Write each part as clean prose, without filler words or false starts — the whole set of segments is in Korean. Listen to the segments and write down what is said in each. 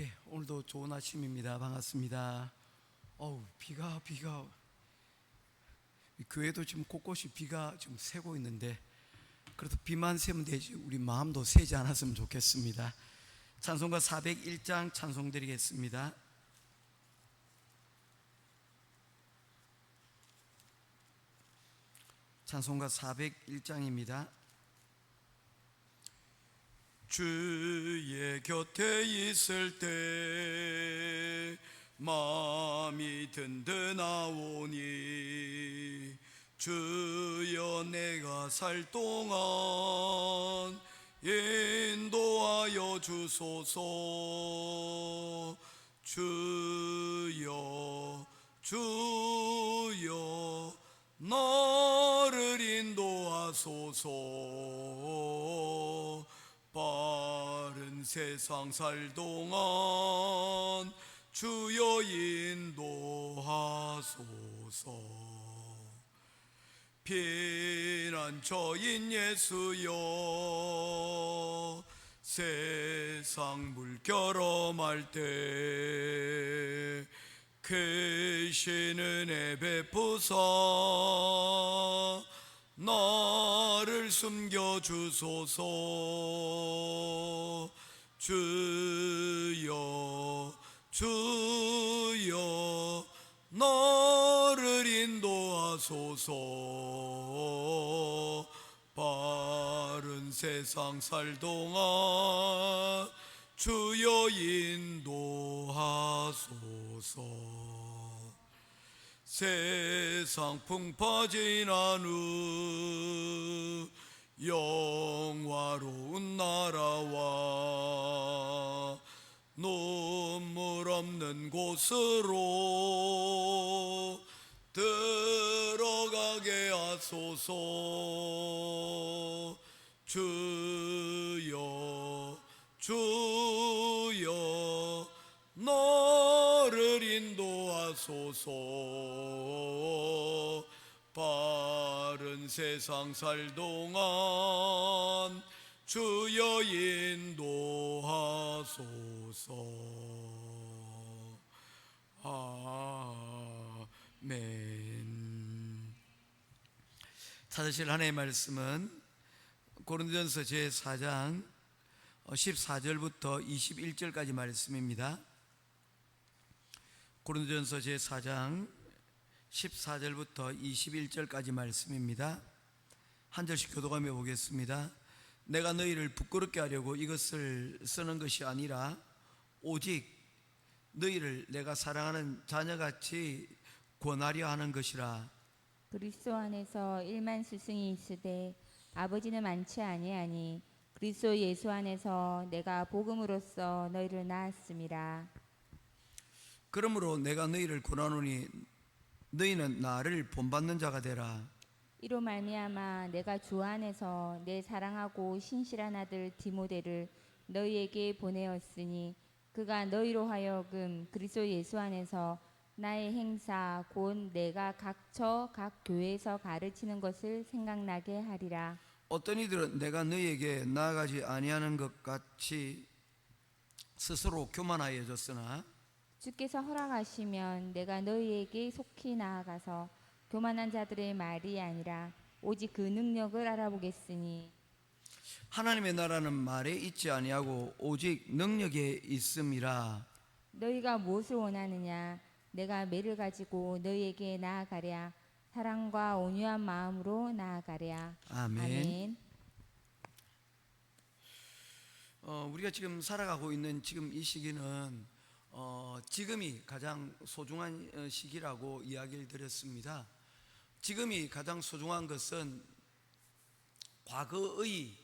예, 오늘도 좋은 아침입니다. 반갑습니다. 비가 교회도 지금 곳곳이 비가 지금 새고 있는데 그래도 비만 새면 되지 우리 마음도 새지 않았으면 좋겠습니다. 찬송가 401장 찬송 드리겠습니다. 찬송가 401장입니다. 주의 곁에 있을 때 마음이 든든하오니 주여 내가 살 동안 인도하여 주소서. 주여 나를 인도하소서. 빠른 세상 살 동안 주여 인도하소서. 피난처인 예수여 세상 물결험할 때 크신 은혜 베푸사 나를 숨겨주소서. 주여 나를 인도하소서. 빠른 세상 살 동안 주여 인도하소서. 세상 풍파 지난 후 영화로운 나라와 눈물 없는 곳으로 들어가게 하소서. 주여 나를 인도하소서. 빠른 세상 살 동안 주여 인도하소서. 아멘. 찾으실 하나님의 말씀은 고린도전서 제4장 14절부터 21절까지 말씀입니다. 고린도전서 제4장 14절부터 21절까지 말씀입니다. 한 절씩 교독하며 보겠습니다. 내가 너희를 부끄럽게 하려고 이것을 쓰는 것이 아니라 오직 너희를 내가 사랑하는 자녀같이 권하려 하는 것이라. 그리스도 안에서 1만 스승이 있으되 아버지는 많지 아니하니 그리스도 예수 안에서 내가 복음으로써 너희를 낳았음이라. 그러므로 내가 너희를 권하노니 너희는 나를 본받는 자가 되라. 이로 말미암아 내가 주 안에서 내 사랑하고 신실한 아들 디모데를 너희에게 보내었으니 그가 너희로 하여금 그리스도 예수 안에서 나의 행사 곧 내가 각처 각 교회에서 가르치는 것을 생각나게 하리라. 어떤 이들은 내가 너희에게 나아가지 아니하는 것 같이 스스로 교만하여졌으나 주께서 허락하시면 내가 너희에게 속히 나아가서 교만한 자들의 말이 아니라 오직 그 능력을 알아보겠으니 하나님의 나라는 말에 있지 아니하고 오직 능력에 있음이라. 너희가 무엇을 원하느냐 내가 매를 가지고 너희에게 나아가랴. 사랑과 온유한 마음으로 나아가랴. 아멘. 우리가 지금 살아가고 있는 지금 이 시기는 지금이 가장 소중한 시기라고 이야기를 드렸습니다. 지금이 가장 소중한 것은 과거의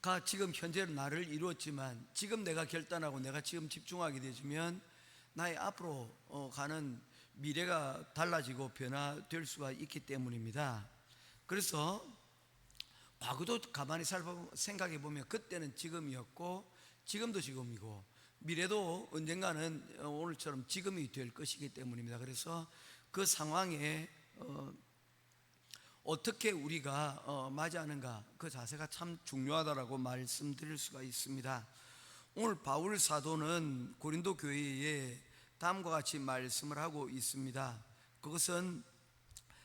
가 지금 현재 나를 이루었지만 지금 내가 결단하고 내가 지금 집중하게 되면 나의 앞으로 가는 미래가 달라지고 변화될 수가 있기 때문입니다. 그래서 과거도 가만히 생각해 보면 그때는 지금이었고 지금도 지금이고 미래도 언젠가는 오늘처럼 지금이 될 것이기 때문입니다. 그래서 그 상황에 어떻게 우리가 맞이하는가 그 자세가 참 중요하다라고 말씀드릴 수가 있습니다. 오늘 바울 사도는 고린도 교회에 다음과 같이 말씀을 하고 있습니다. 그것은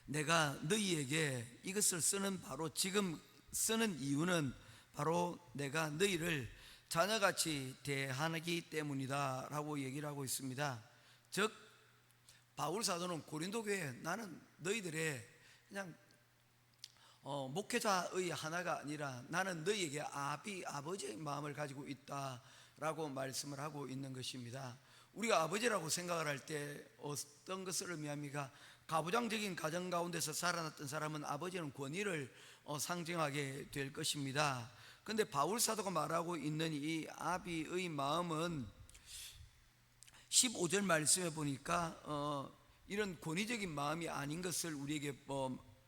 내가 너희에게 이것을 쓰는 바로 지금 쓰는 이유는 바로 내가 너희를 자녀같이 대하기 때문이다 라고 얘기를 하고 있습니다. 즉 바울 사도는 고린도 교회에 나는 너희들의 그냥 목회자의 하나가 아니라 나는 너희에게 아버지의 마음을 가지고 있다라고 말씀을 하고 있는 것입니다. 우리가 아버지라고 생각을 할 때 어떤 것을 의미합니까? 가부장적인 가정 가운데서 살아났던 사람은 아버지는 권위를 상징하게 될 것입니다. 그런데 바울 사도가 말하고 있는 이 아비의 마음은 15절 말씀에 보니까 이런 권위적인 마음이 아닌 것을 우리에게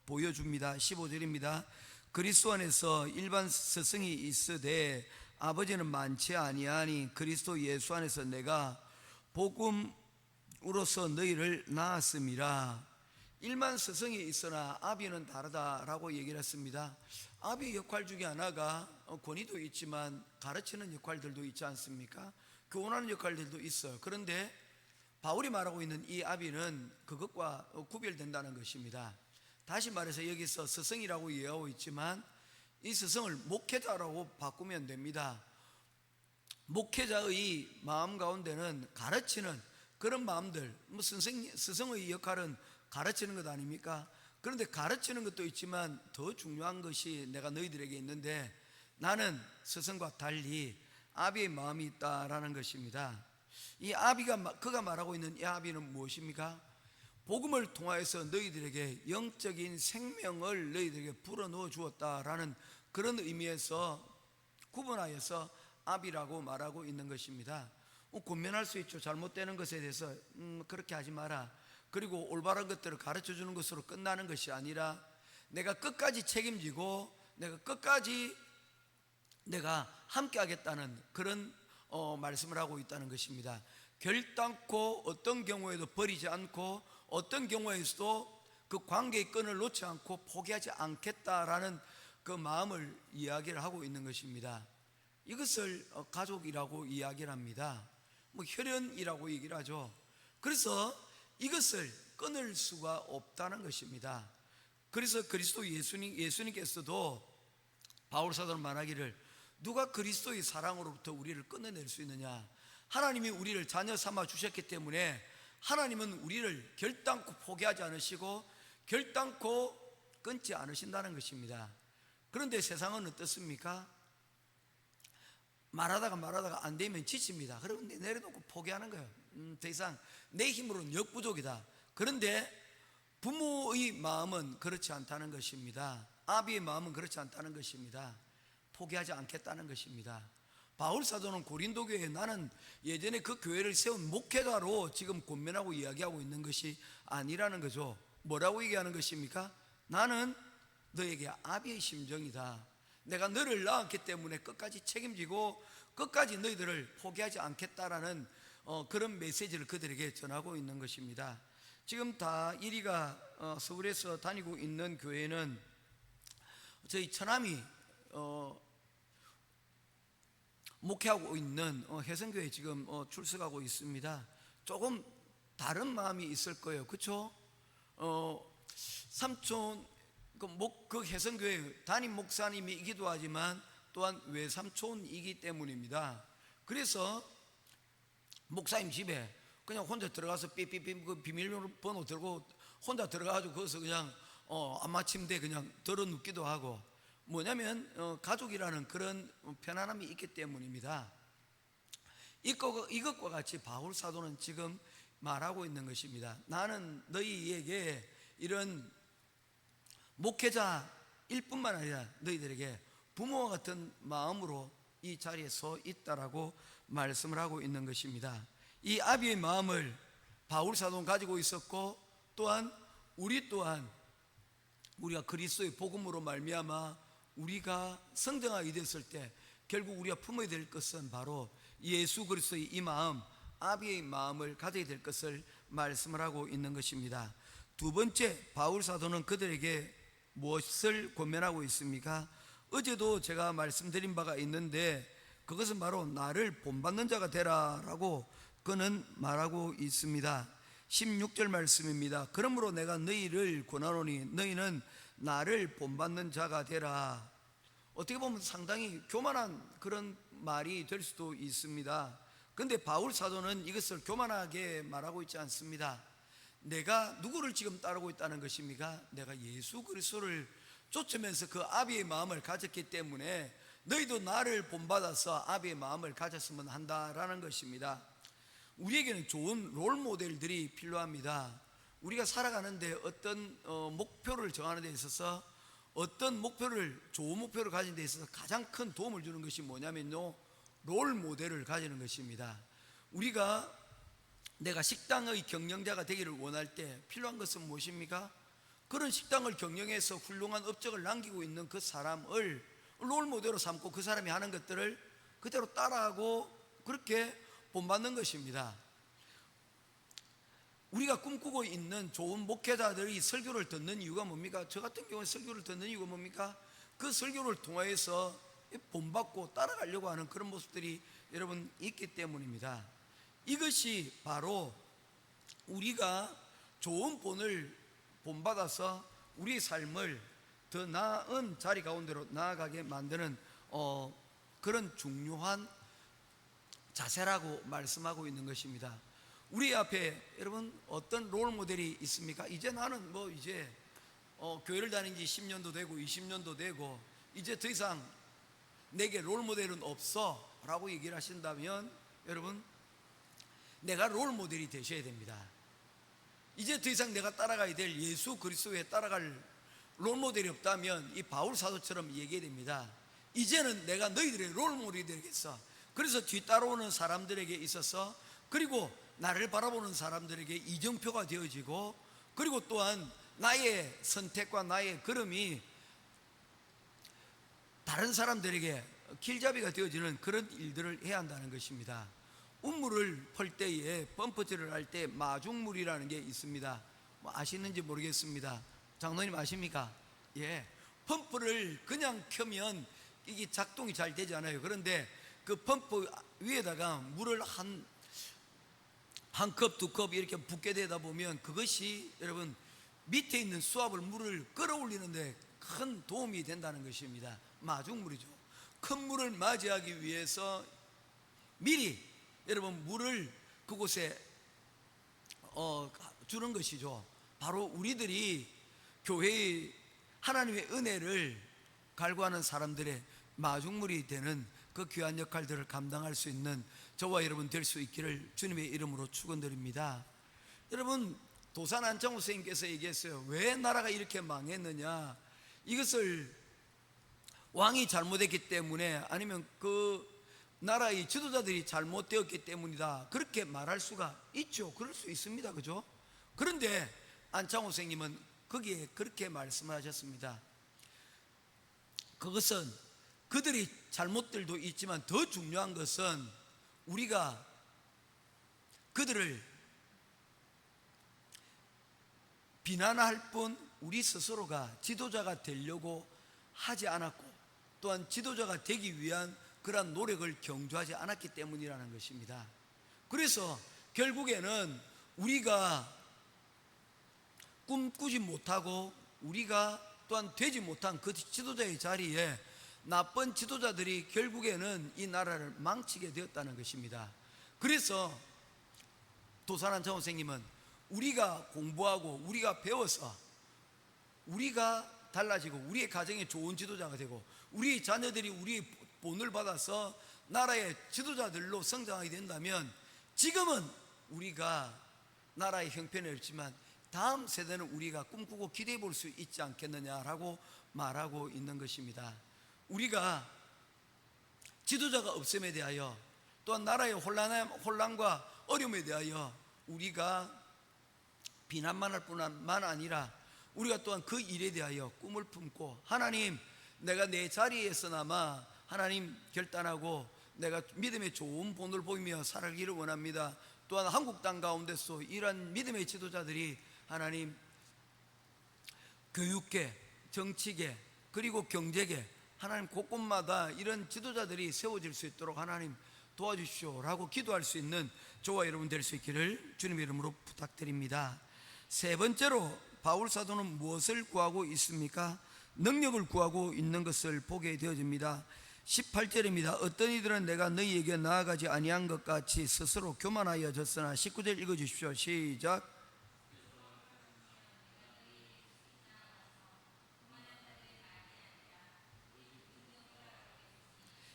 보여줍니다. 15절입니다. 그리스도 안에서 일반 스승이 있으되 아버지는 많지 아니하니 그리스도 예수 안에서 내가 복음으로서 너희를 낳았음이라. 일반 스승이 있으나 아비는 다르다라고 얘기를 했습니다. 아비의 역할 중에 하나가 권위도 있지만 가르치는 역할들도 있지 않습니까? 교훈하는 역할들도 있어요. 그런데 바울이 말하고 있는 이 아비는 그것과 구별된다는 것입니다. 다시 말해서 여기서 스승이라고 이해하고 있지만 이 스승을 목회자라고 바꾸면 됩니다. 목회자의 마음 가운데는 가르치는 그런 마음들, 스승의 역할은 가르치는 것 아닙니까? 그런데 가르치는 것도 있지만 더 중요한 것이 내가 너희들에게 있는데 나는 스승과 달리 아비의 마음이 있다라는 것입니다. 이 아비가 그가 말하고 있는 이 아비는 무엇입니까? 복음을 통하여서 너희들에게 영적인 생명을 너희들에게 불어넣어 주었다라는 그런 의미에서 구분하여서 아비라고 말하고 있는 것입니다. 권면할 수 있죠. 잘못되는 것에 대해서 그렇게 하지 마라. 그리고 올바른 것들을 가르쳐 주는 것으로 끝나는 것이 아니라 내가 끝까지 책임지고 내가 끝까지 내가 함께 하겠다는 그런 말씀을 하고 있다는 것입니다. 결단코 어떤 경우에도 버리지 않고 어떤 경우에서도 그 관계의 끈을 놓지 않고 포기하지 않겠다라는 그 마음을 이야기를 하고 있는 것입니다. 이것을 가족이라고 이야기를 합니다. 혈연이라고 얘기를 하죠. 그래서 이것을 끊을 수가 없다는 것입니다. 그래서 그리스도 예수님께서도 바울 사도는 말하기를 누가 그리스도의 사랑으로부터 우리를 끊어낼 수 있느냐? 하나님이 우리를 자녀 삼아 주셨기 때문에 하나님은 우리를 결단코 포기하지 않으시고 결단코 끊지 않으신다는 것입니다. 그런데 세상은 어떻습니까? 말하다가 안 되면 지칩니다. 그런데 내려놓고 포기하는 거예요. 더 이상 내 힘으로는 역부족이다. 그런데 부모의 마음은 그렇지 않다는 것입니다. 아비의 마음은 그렇지 않다는 것입니다. 포기하지 않겠다는 것입니다. 바울 사도는 고린도 교회에 나는 예전에 그 교회를 세운 목회자로 지금 권면하고 이야기하고 있는 것이 아니라는 거죠. 뭐라고 얘기하는 것입니까? 나는 너에게 아비의 심정이다. 내가 너를 낳았기 때문에 끝까지 책임지고 끝까지 너희들을 포기하지 않겠다라는 그런 메시지를 그들에게 전하고 있는 것입니다. 지금 다 이리가 서울에서 다니고 있는 교회는 저희 처남이 목회하고 있는 혜성교회 지금 출석하고 있습니다. 조금 다른 마음이 있을 거예요. 그렇죠? 삼촌 그 혜성교회 담임 목사님이기도 하지만 또한 외삼촌이기 때문입니다. 그래서 목사님 집에 그냥 혼자 들어가서 삐삐삐 그 비밀번호 들고 혼자 들어가가지고 거기서 그냥 안마침대 그냥 들어 눕기도 하고 뭐냐면 가족이라는 그런 편안함이 있기 때문입니다. 이것과 같이 바울 사도는 지금 말하고 있는 것입니다. 나는 너희에게 이런 목회자일 뿐만 아니라 너희들에게 부모와 같은 마음으로 이 자리에 서 있다라고 말씀을 하고 있는 것입니다. 이 아비의 마음을 바울 사도는 가지고 있었고 또한 우리 또한 우리가 그리스도의 복음으로 말미암아 우리가 성장하게 됐을 때 결국 우리가 품어야 될 것은 바로 예수 그리스도의 이 마음, 아비의 마음을 가져야 될 것을 말씀을 하고 있는 것입니다. 두 번째, 바울 사도는 그들에게 무엇을 권면하고 있습니까? 어제도 제가 말씀드린 바가 있는데 그것은 바로 나를 본받는 자가 되라라고 그는 말하고 있습니다. 16절 말씀입니다. 그러므로 내가 너희를 권하노니 너희는 나를 본받는 자가 되라. 어떻게 보면 상당히 교만한 그런 말이 될 수도 있습니다. 그런데 바울 사도는 이것을 교만하게 말하고 있지 않습니다. 내가 누구를 지금 따르고 있다는 것입니까? 내가 예수 그리스도를 쫓으면서 그 아비의 마음을 가졌기 때문에 너희도 나를 본받아서 아비의 마음을 가졌으면 한다라는 것입니다. 우리에게는 좋은 롤 모델들이 필요합니다. 우리가 살아가는데 어떤 목표를 정하는 데 있어서 어떤 목표를 좋은 목표를 가진 데 있어서 가장 큰 도움을 주는 것이 뭐냐면요, 롤 모델을 가지는 것입니다. 우리가 내가 식당의 경영자가 되기를 원할 때 필요한 것은 무엇입니까? 그런 식당을 경영해서 훌륭한 업적을 남기고 있는 그 사람을 롤 모델로 삼고 그 사람이 하는 것들을 그대로 따라하고 그렇게 본받는 것입니다. 우리가 꿈꾸고 있는 좋은 목회자들이 설교를 듣는 이유가 뭡니까? 저 같은 경우에 설교를 듣는 이유가 뭡니까? 그 설교를 통해서 본받고 따라가려고 하는 그런 모습들이 여러분 있기 때문입니다. 이것이 바로 우리가 좋은 본을 본받아서 우리의 삶을 더 나은 자리 가운데로 나아가게 만드는 그런 중요한 자세라고 말씀하고 있는 것입니다. 우리 앞에 여러분 어떤 롤 모델이 있습니까? 이제 나는 이제 교회를 다닌 지 10년도 되고 20년도 되고 이제 더 이상 내게 롤 모델은 없어 라고 얘기를 하신다면 여러분, 내가 롤 모델이 되셔야 됩니다. 이제 더 이상 내가 따라가야 될 예수 그리스도에 따라갈 롤 모델이 없다면 이 바울 사도처럼 얘기해야 됩니다. 이제는 내가 너희들의 롤 모델이 되겠어. 그래서 뒤따라오는 사람들에게 있어서, 그리고 나를 바라보는 사람들에게 이정표가 되어지고, 그리고 또한 나의 선택과 나의 걸음이 다른 사람들에게 길잡이가 되어지는 그런 일들을 해야 한다는 것입니다. 운물을 펄 때에 펌프질을 할 때 마중물이라는 게 있습니다. 아시는지 모르겠습니다. 장로님 아십니까? 예, 펌프를 그냥 켜면 이게 작동이 잘 되지 않아요. 그런데 그 펌프 위에다가 물을 한 컵, 두 컵 이렇게 붓게 되다 보면 그것이 여러분 밑에 있는 수압을 물을 끌어올리는데 큰 도움이 된다는 것입니다. 마중물이죠. 큰 물을 맞이하기 위해서 미리 여러분 물을 그곳에 주는 것이죠. 바로 우리들이 교회의 하나님의 은혜를 갈구하는 사람들의 마중물이 되는 그 귀한 역할들을 감당할 수 있는 저와 여러분 될 수 있기를 주님의 이름으로 축원드립니다. 여러분, 도산 안창호 선생님께서 얘기했어요. 왜 나라가 이렇게 망했느냐? 이것을 왕이 잘못했기 때문에, 아니면 그 나라의 지도자들이 잘못되었기 때문이다, 그렇게 말할 수가 있죠. 그럴 수 있습니다. 그죠? 그런데 안창호 선생님은 거기에 그렇게 말씀하셨습니다. 그것은 그들이 잘못들도 있지만 더 중요한 것은 우리가 그들을 비난할 뿐 우리 스스로가 지도자가 되려고 하지 않았고, 또한 지도자가 되기 위한 그러한 노력을 경주하지 않았기 때문이라는 것입니다. 그래서 결국에는 우리가 꿈꾸지 못하고 우리가 또한 되지 못한 그 지도자의 자리에 나쁜 지도자들이 결국에는 이 나라를 망치게 되었다는 것입니다. 그래서 도산 안창호 선생님은 우리가 공부하고 우리가 배워서 우리가 달라지고 우리의 가정에 좋은 지도자가 되고 우리 자녀들이 우리의 본을 받아서 나라의 지도자들로 성장하게 된다면, 지금은 우리가 나라의 형편이 없지만 다음 세대는 우리가 꿈꾸고 기대해 볼 수 있지 않겠느냐라고 말하고 있는 것입니다. 우리가 지도자가 없음에 대하여, 또한 나라의 혼란과 어려움에 대하여 우리가 비난만 할 뿐만 아니라 우리가 또한 그 일에 대하여 꿈을 품고, 하나님, 내가 내 자리에서나마 하나님 결단하고 내가 믿음의 좋은 본을 보이며 살아가기를 원합니다. 또한 한국 땅 가운데서 이러한 믿음의 지도자들이 하나님 교육계, 정치계, 그리고 경제계, 하나님 곳곳마다 이런 지도자들이 세워질 수 있도록 하나님 도와주십시오 라고 기도할 수 있는 저와 여러분 될 수 있기를 주님의 이름으로 부탁드립니다. 세 번째로 바울 사도는 무엇을 구하고 있습니까? 능력을 구하고 있는 것을 보게 되어집니다. 18절입니다. 어떤 이들은 내가 너희에게 나아가지 아니한 것 같이 스스로 교만하여졌으나 19절 읽어주십시오. 시작.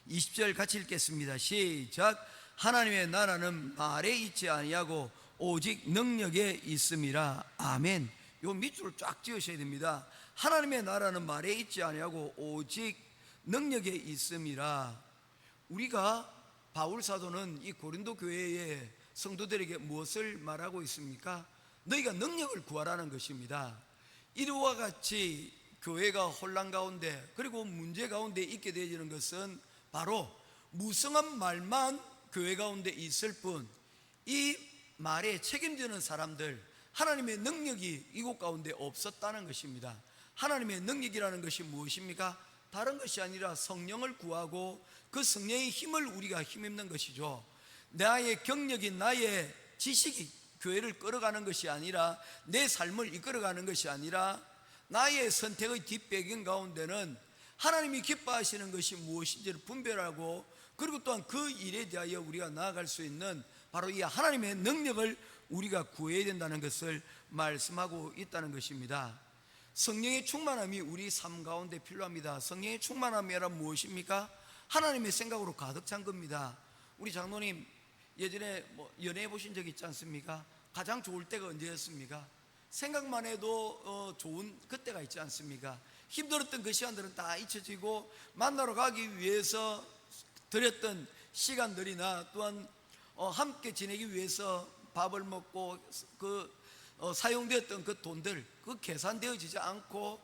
20절 같이 읽겠습니다. 시작. 하나님의 나라는 말에 있지 아니하고 오직 능력에 있음이라. 아멘. 요 밑줄을 쫙 지으셔야 됩니다. 하나님의 나라는 말에 있지 아니하고 오직 능력에 있음이라. 우리가 바울 사도는 이 고린도 교회의 성도들에게 무엇을 말하고 있습니까? 너희가 능력을 구하라는 것입니다. 이와 같이 교회가 혼란 가운데 그리고 문제 가운데 있게 되어지는 것은 바로 무성한 말만 교회 가운데 있을 뿐 이 말에 책임지는 사람들, 하나님의 능력이 이곳 가운데 없었다는 것입니다. 하나님의 능력이라는 것이 무엇입니까? 다른 것이 아니라 성령을 구하고 그 성령의 힘을 우리가 힘입는 것이죠. 나의 경력이, 나의 지식이 교회를 끌어가는 것이 아니라, 내 삶을 이끌어가는 것이 아니라, 나의 선택의 뒷배경 가운데는 하나님이 기뻐하시는 것이 무엇인지를 분별하고, 그리고 또한 그 일에 대하여 우리가 나아갈 수 있는 바로 이 하나님의 능력을 우리가 구해야 된다는 것을 말씀하고 있다는 것입니다. 성령의 충만함이 우리 삶 가운데 필요합니다. 성령의 충만함이란 무엇입니까? 하나님의 생각으로 가득 찬 겁니다. 우리 장로님 예전에 연애해 보신 적 있지 않습니까? 가장 좋을 때가 언제였습니까? 생각만 해도 좋은 그때가 있지 않습니까? 힘들었던 그 시간들은 다 잊혀지고 만나러 가기 위해서 들였던 시간들이나 또한 함께 지내기 위해서 밥을 먹고 사용되었던 그 돈들, 그 계산되어지지 않고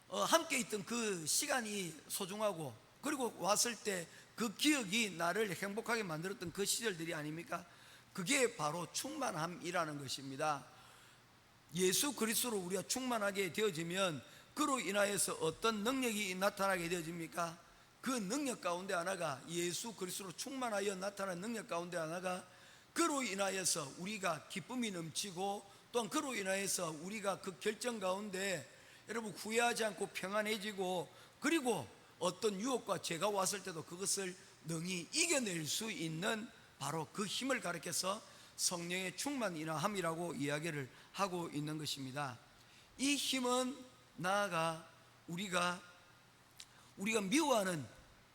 함께 있던 그 시간이 소중하고, 그리고 왔을 때 그 기억이 나를 행복하게 만들었던 그 시절들이 아닙니까? 그게 바로 충만함이라는 것입니다. 예수 그리스도로 우리가 충만하게 되어지면 그로 인하여서 어떤 능력이 나타나게 되어집니까? 그 능력 가운데 하나가, 예수 그리스도로 충만하여 나타나는 능력 가운데 하나가, 그로 인하여서 우리가 기쁨이 넘치고, 또한 그로 인하여서 우리가 그 결정 가운데 여러분 후회하지 않고 평안해지고, 그리고 어떤 유혹과 죄가 왔을 때도 그것을 능히 이겨낼 수 있는 바로 그 힘을 가리켜서 성령의 충만이라함이라고 이야기를 하고 있는 것입니다. 이 힘은 나아가 우리가 미워하는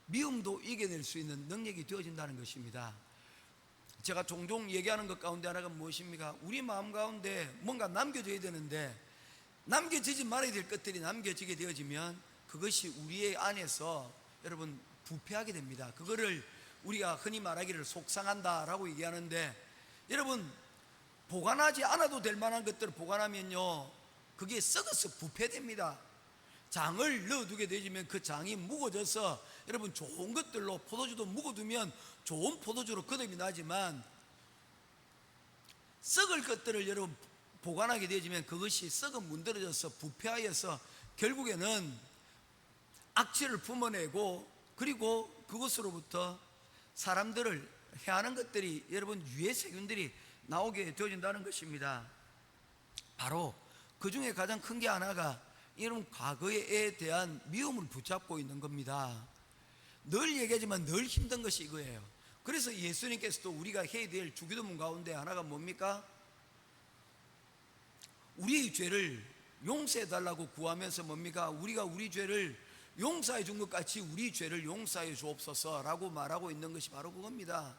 미움도 이겨낼 수 있는 능력이 되어진다는 것입니다. 제가 종종 얘기하는 것 가운데 하나가 무엇입니까? 우리 마음 가운데 뭔가 남겨져야 되는데 남겨지지 말아야 될 것들이 남겨지게 되어지면 그것이 우리의 안에서 여러분 부패하게 됩니다. 그거를 우리가 흔히 말하기를 속상한다라고 얘기하는데, 여러분 보관하지 않아도 될 만한 것들을 보관하면요 그게 썩어서 부패됩니다. 장을 넣어두게 되면 그 장이 묵어져서 여러분 좋은 것들로, 포도주도 묵어두면 좋은 포도주로 거듭이 나지만 썩을 것들을 여러분 보관하게 되어지면 그것이 썩어 문드러져서 부패하여서 결국에는 악취를 품어내고, 그리고 그것으로부터 사람들을 해하는 것들이 여러분 유해 세균들이 나오게 되어진다는 것입니다. 바로 그 중에 가장 큰 게 하나가 여러분 과거에 대한 미움을 붙잡고 있는 겁니다. 늘 얘기하지만 늘 힘든 것이 이거예요. 그래서 예수님께서도 우리가 해야 될 주기도문 가운데 하나가 뭡니까? 우리의 죄를 용서해 달라고 구하면서 뭡니까? 우리가 우리 죄를 용서해 준 것 같이 우리 죄를 용서해 주옵소서라고 말하고 있는 것이 바로 그겁니다.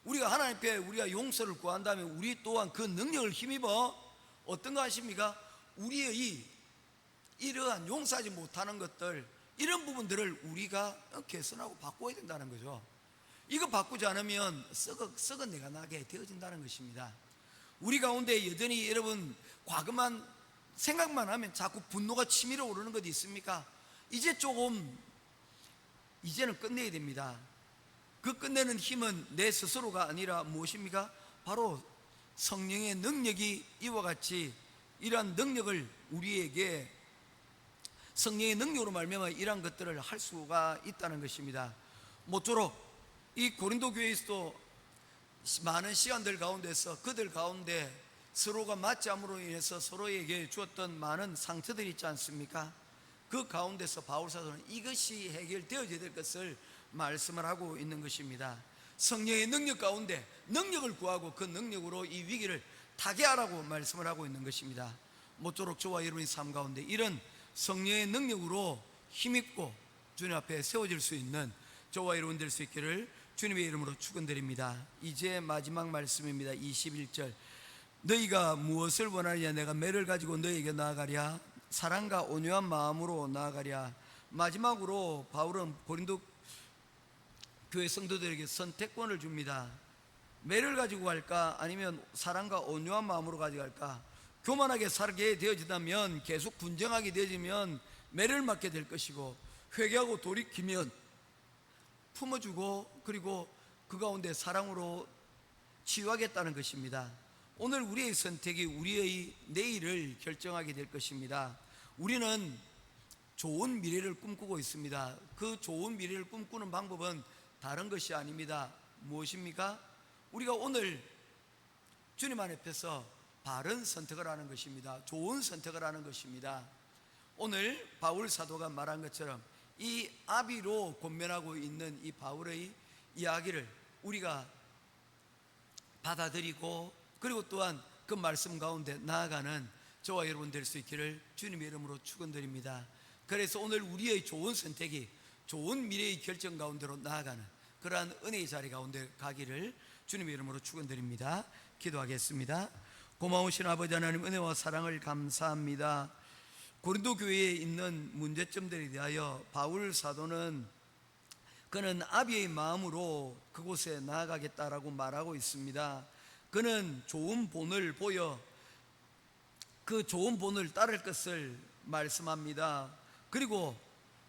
우리가 하나님 앞에 우리가 용서를 구한다면 우리 또한 그 능력을 힘입어 어떤 거 아십니까? 우리의 이러한 용서하지 못하는 것들, 이런 부분들을 우리가 개선하고 바꿔야 된다는 거죠. 이거 바꾸지 않으면 썩은 내가 나게 되어진다는 것입니다. 우리 가운데 여전히 여러분 과거만 생각만 하면 자꾸 분노가 치밀어 오르는 것 있습니까? 이제는 끝내야 됩니다. 그 끝내는 힘은 내 스스로가 아니라 무엇입니까? 바로 성령의 능력이 이와 같이 이러한 능력을 우리에게 성령의 능력으로 말미암아 이러한 것들을 할 수가 있다는 것입니다. 모쪼록 이 고린도 교회에서도 많은 시간들 가운데서 그들 가운데 서로가 맞지 않음으로 인해서 서로에게 주었던 많은 상처들이 있지 않습니까? 그 가운데서 바울 사도는 이것이 해결되어져야 될 것을 말씀을 하고 있는 것입니다. 성령의 능력 가운데 능력을 구하고 그 능력으로 이 위기를 타개하라고 말씀을 하고 있는 것입니다. 모쪼록 저와 여러분의 삶 가운데 이런 성령의 능력으로 힘있고 주님 앞에 세워질 수 있는 저와 여러분 될 수 있기를 주님의 이름으로 축원드립니다. 이제 마지막 말씀입니다. 21절, 너희가 무엇을 원하느냐? 내가 매를 가지고 너희에게 나아가랴. 사랑과 온유한 마음으로 나아가랴. 마지막으로 바울은 고린도 교회 성도들에게 선택권을 줍니다. 매를 가지고 갈까? 아니면 사랑과 온유한 마음으로 가져갈까? 교만하게 살게 되어지다면, 계속 분쟁하게 되어지면 매를 맞게 될 것이고, 회개하고 돌이키면 품어주고 그리고 그 가운데 사랑으로 치유하겠다는 것입니다. 오늘 우리의 선택이 우리의 내일을 결정하게 될 것입니다. 우리는 좋은 미래를 꿈꾸고 있습니다. 그 좋은 미래를 꿈꾸는 방법은 다른 것이 아닙니다. 무엇입니까? 우리가 오늘 주님 앞에서 바른 선택을 하는 것입니다. 좋은 선택을 하는 것입니다. 오늘 바울 사도가 말한 것처럼 이 아비로 권면하고 있는 이 바울의 이야기를 우리가 받아들이고 그리고 또한 그 말씀 가운데 나아가는 저와 여러분 될 수 있기를 주님의 이름으로 축원드립니다. 그래서 오늘 우리의 좋은 선택이 좋은 미래의 결정 가운데로 나아가는 그러한 은혜의 자리 가운데 가기를 주님의 이름으로 축원드립니다. 기도하겠습니다. 고마우신 아버지 하나님, 은혜와 사랑을 감사합니다. 고린도 교회에 있는 문제점들에 대하여 바울 사도는 그는 아비의 마음으로 그곳에 나아가겠다라고 말하고 있습니다. 그는 좋은 본을 보여 그 좋은 본을 따를 것을 말씀합니다. 그리고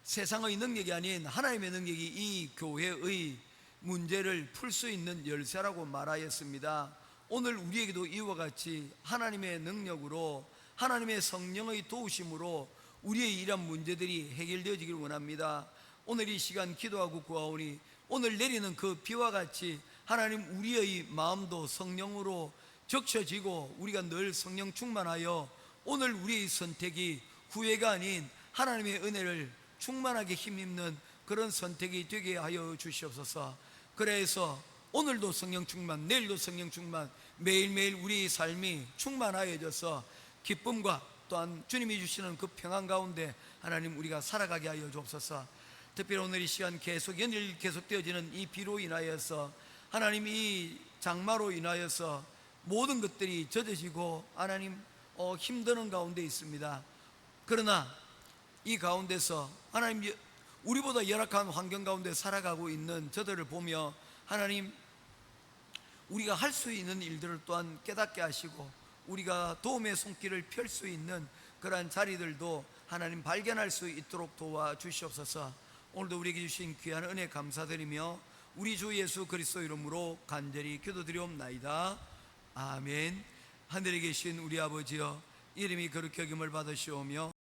세상의 능력이 아닌 하나님의 능력이 이 교회의 문제를 풀 수 있는 열쇠라고 말하였습니다. 오늘 우리에게도 이와 같이 하나님의 능력으로, 하나님의 성령의 도우심으로 우리의 이런 문제들이 해결되어지기를 원합니다. 오늘 이 시간 기도하고 구하오니 오늘 내리는 그 비와 같이 하나님, 우리의 마음도 성령으로 적셔지고 우리가 늘 성령 충만하여 오늘 우리의 선택이 후회가 아닌 하나님의 은혜를 충만하게 힘입는 그런 선택이 되게 하여 주시옵소서. 그래서 오늘도 성령 충만, 내일도 성령 충만, 매일매일 우리의 삶이 충만하여져서 기쁨과 또한 주님이 주시는 그 평안 가운데 하나님 우리가 살아가게 하여 주옵소서. 특별히 오늘 이 시간 계속 연일 계속되어지는 이 비로 인하여서 하나님, 이 장마로 인하여서 모든 것들이 젖어지고 하나님 힘드는 가운데 있습니다. 그러나 이 가운데서 하나님, 우리보다 열악한 환경 가운데 살아가고 있는 저들을 보며 하나님, 우리가 할 수 있는 일들을 또한 깨닫게 하시고 우리가 도움의 손길을 펼 수 있는 그러한 자리들도 하나님 발견할 수 있도록 도와주시옵소서. 오늘도 우리에게 주신 귀한 은혜 감사드리며 우리 주 예수 그리스도 이름으로 간절히 기도드리옵나이다. 아멘. 하늘에 계신 우리 아버지여, 이름이 거룩히 여김을 받으시오며